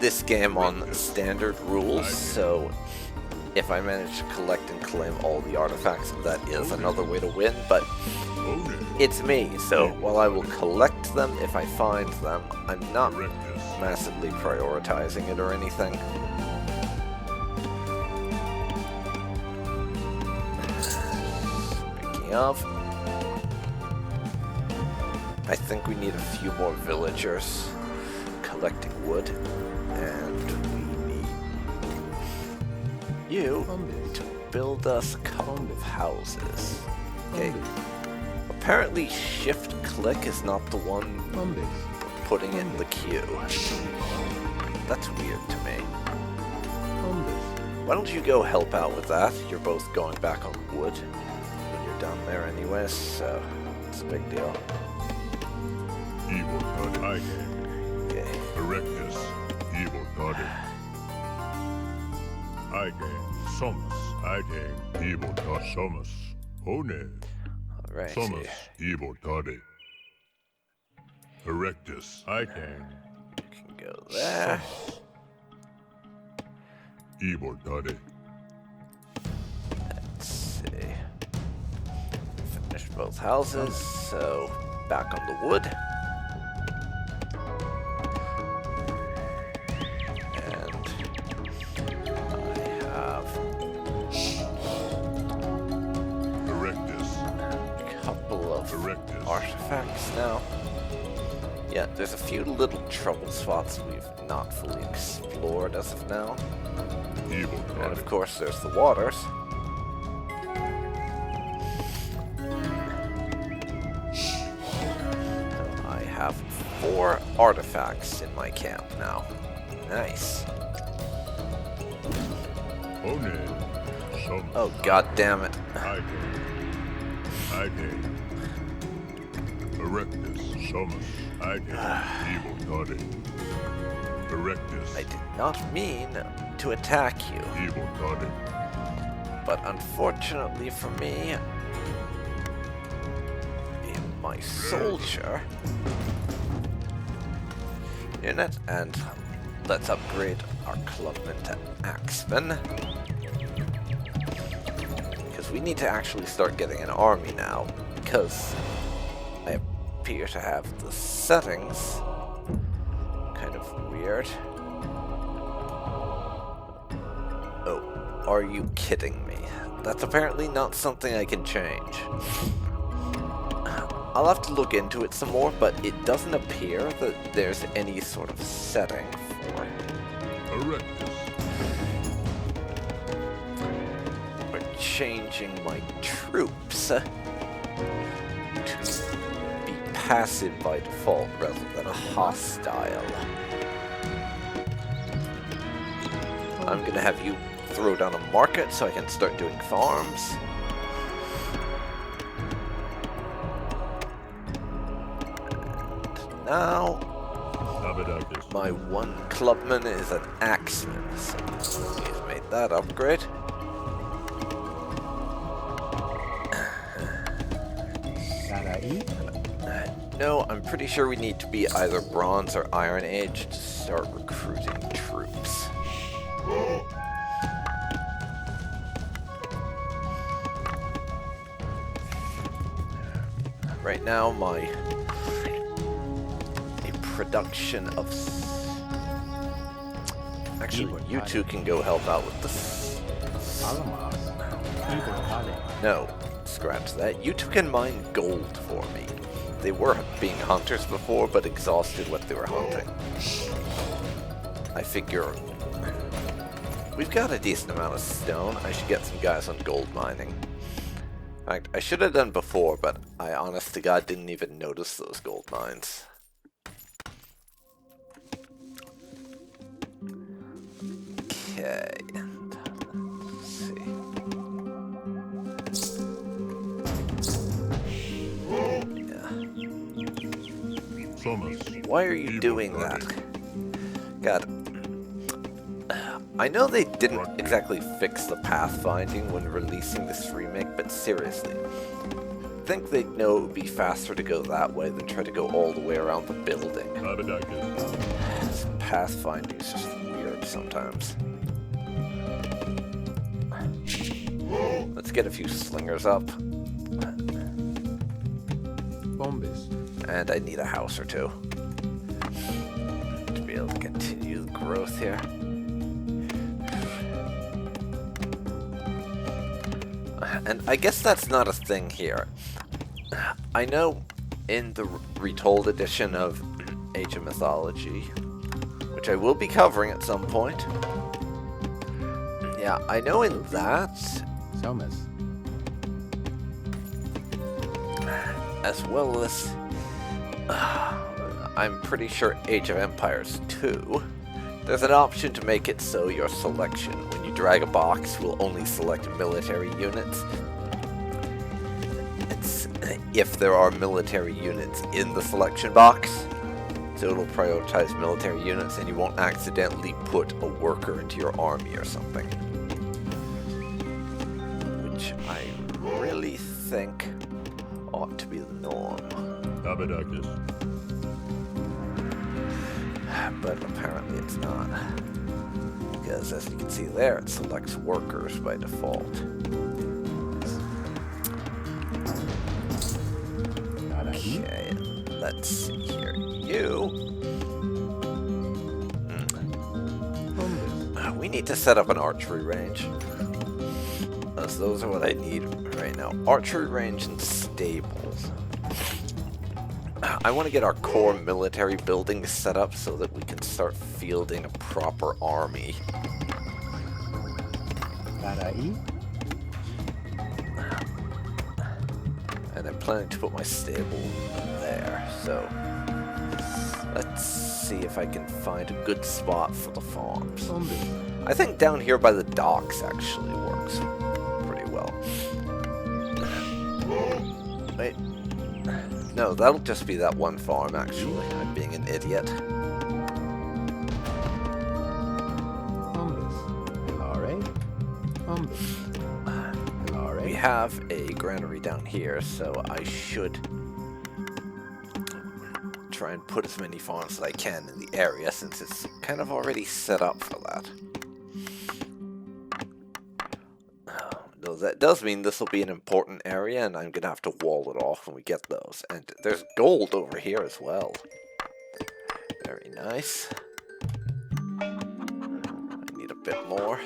this game on standard rules, so if I manage to collect and claim all the artifacts, that is another way to win, but it's me, so while I will collect them if I find them, I'm not massively prioritizing it or anything. Speaking of, I think we need a few more villagers collecting wood, and we need you to build us a couple of houses. Okay. Apparently shift-click is not the one putting it in the queue. That's weird to me. Why don't you go help out with that? You're both going back on wood when you're down there anyways, so it's a big deal. Evil Toddy. Okay. Erectus. Evil Toddy. Somus. Evil Toddy. Somus. One. Alright. Somus. Evil Toddy. Erectus. You can go there. Evil Toddy. Let's see. Finish both houses, so back on the wood. Artifacts now. Yeah, there's a few little trouble spots we've not fully explored as of now. And of course there's the waters. So I have 4 artifacts in my camp now. Nice. Oh god damn it. Erectus, Somus, Evil Toddy. Erectus. I did not mean to attack you. Evil Toddy. But unfortunately for me, in my soldier unit, and let's upgrade our clubman to Axeman. Because we need to actually start getting an army now, because I appear to have the settings kind of weird. Oh, are you kidding me? That's apparently not something I can change. I'll have to look into it some more, but it doesn't appear that there's any sort of setting for changing my troops to be passive by default rather than hostile. I'm gonna have you throw down a market so I can start doing farms. And now, my one clubman is an axeman, so we've made that upgrade. No, I'm pretty sure we need to be either Bronze or Iron Age to start recruiting troops. Right now, my production of... Actually, you two can go help out with this. No, scratch that. You two can mine gold for me. They were being hunters before, but exhausted what they were hunting. I figure we've got a decent amount of stone. I should get some guys on gold mining. In fact, I should have done before, but I honest to God didn't even notice those gold mines. Okay, and let's see. Why are you doing that? God. I know they didn't exactly fix the pathfinding when releasing this remake, but seriously. I think they'd know it would be faster to go that way than try to go all the way around the building. pathfinding is just weird sometimes. Let's get a few slingers up. Bombes. And I need a house or two to be able to continue the growth here. And I guess that's not a thing here. I know in the retold edition of Age of Mythology, which I will be covering at some point. Yeah, I know in that, Somas. as well as I'm pretty sure Age of Empires 2, there's an option to make it so your selection, when you drag a box, will only select military units. It's if there are military units in the selection box, so it'll prioritize military units and you won't accidentally put a worker into your army or something. Which I really think ought to be the norm. Abadakis. But apparently it's not. Because as you can see there, it selects workers by default. Okay, let's see here. We need to set up an archery range. As those are what I need right now. Archery range and stables. I want to get our core military buildings set up so that we can start fielding a proper army. And I'm planning to put my stable there, so let's see if I can find a good spot for the farms. I think down here by the docks actually works pretty well. Wait. No, that'll just be that one farm, actually. I'm being an idiot. We have a granary down here, so I should try and put as many farms as I can in the area, since it's kind of already set up for that. Though that does mean this will be an important area, and I'm going to have to wall it off when we get those. And there's gold over here as well. Very nice. I need a bit more.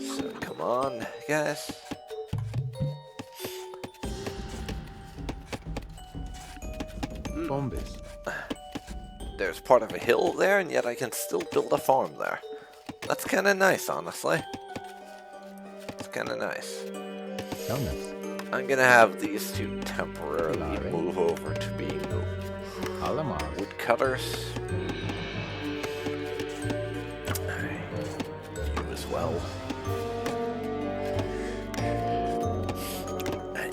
So come on, guys. Bombes. There's part of a hill there, and yet I can still build a farm there. That's kind of nice, honestly. It's kind of nice. I'm gonna have these two temporarily move over to being woodcutters. You as well.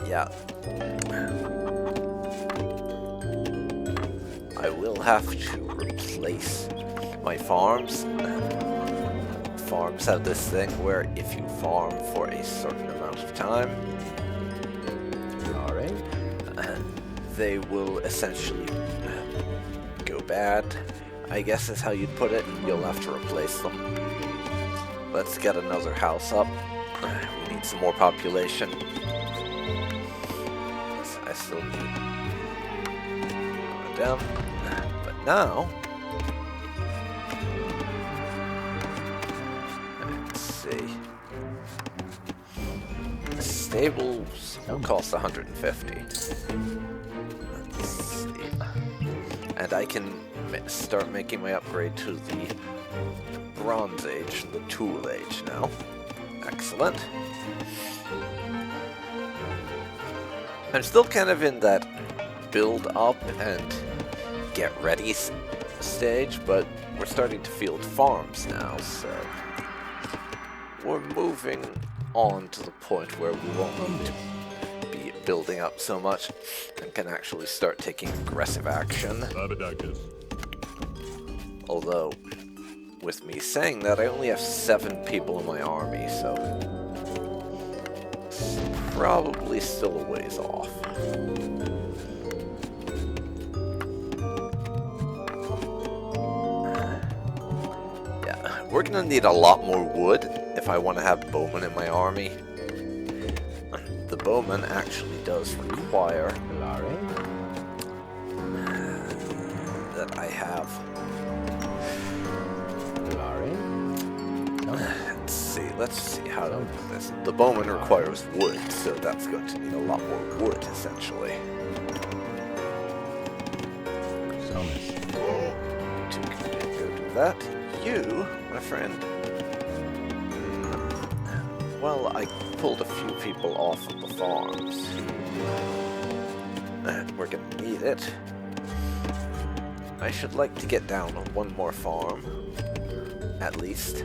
Yeah. I will have to replace my farms. Farms have this thing where if you farm for a certain amount of time, they will essentially go bad, I guess is how you'd put it. You'll have to replace them. Let's get another house up. We need some more population. I still need them. But now, let's see. The stables will cost 150. Let's see. And I can start making my upgrade to the Bronze Age, the Tool Age now. Excellent. I'm still kind of in that build up and get ready stage, but we're starting to field farms now, so we're moving on to the point where we won't need to be building up so much and can actually start taking aggressive action. Although, with me saying that, I only have 7 people in my army, so it's probably still a ways off. We're gonna need a lot more wood if I want to have bowmen in my army. The bowman actually does require that I have. Let's see how to do this. The bowman requires wood, so that's going to need a lot more wood, essentially. To go do that. You, my friend. Well, I pulled a few people off of the farms. We're gonna need it. I should like to get down on one more farm, at least.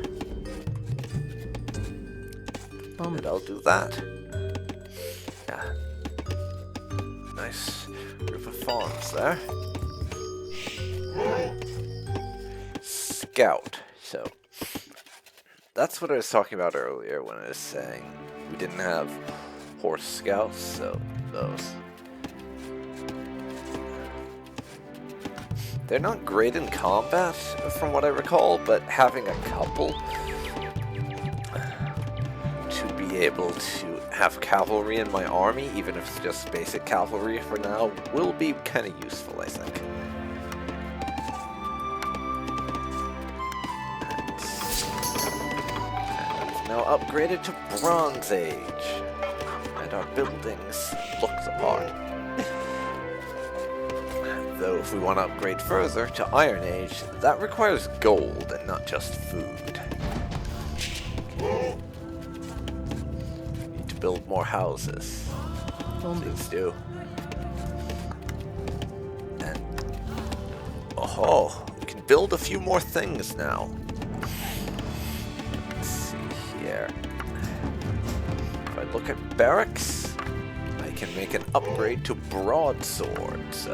And I'll do that. Yeah. Nice group of farms there. Scout. So, that's what I was talking about earlier when I was saying we didn't have horse scouts, so those. They're not great in combat, from what I recall, but having a couple to be able to have cavalry in my army, even if it's just basic cavalry for now, will be kind of useful, I think. And now upgraded to Bronze Age, and our buildings look the part. Though if we want to upgrade further to Iron Age, that requires gold and not just food. Need to build more houses. Please do. And oh, we can build a few more things now. Let's see here. If I look at barracks, I can make an upgrade to broadswords.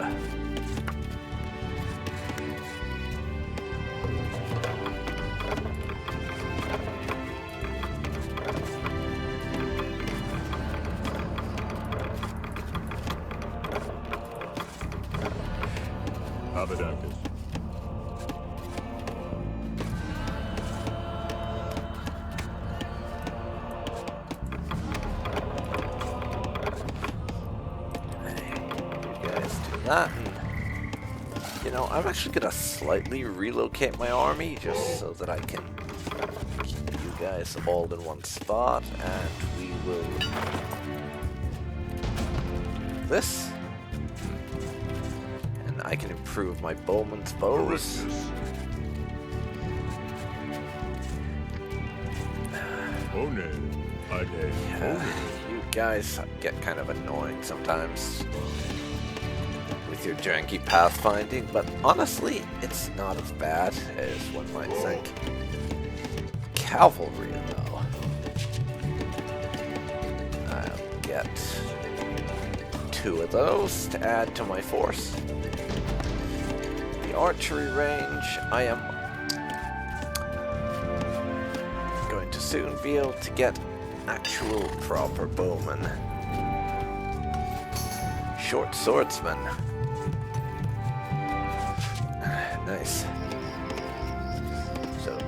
That, and, you know, I'm actually gonna slightly relocate my army just so that I can keep you guys all in one spot, and we will do this, and I can improve my bowman's bows. You guys get kind of annoying sometimes with your janky pathfinding, but honestly, it's not as bad as one might think. Cavalry, though. I'll get 2 of those to add to my force. The archery range, I am going to soon be able to get actual proper bowmen. Short swordsman. Nice. So,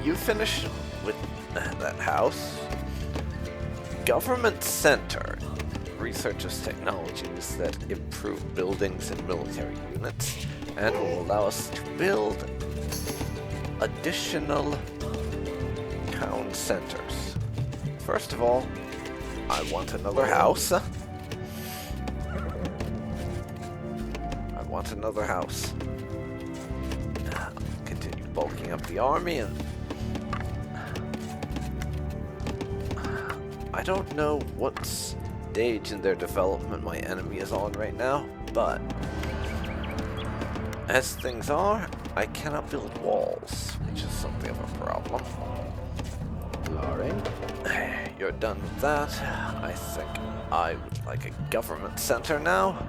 you finish with that house. Government Center researches technologies that improve buildings and military units and will allow us to build additional town centers. First of all, I want another house. I want another house. Continue bulking up the army, and I don't know what stage in their development my enemy is on right now, but as things are, I cannot build walls, which is something of a problem. You're done with that. I think I would like a government center now.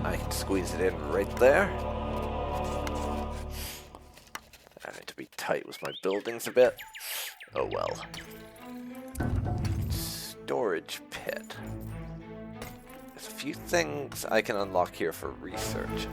I can squeeze it in right there. I need to be tight with my buildings a bit. Oh well. Storage pit. There's a few things I can unlock here for research.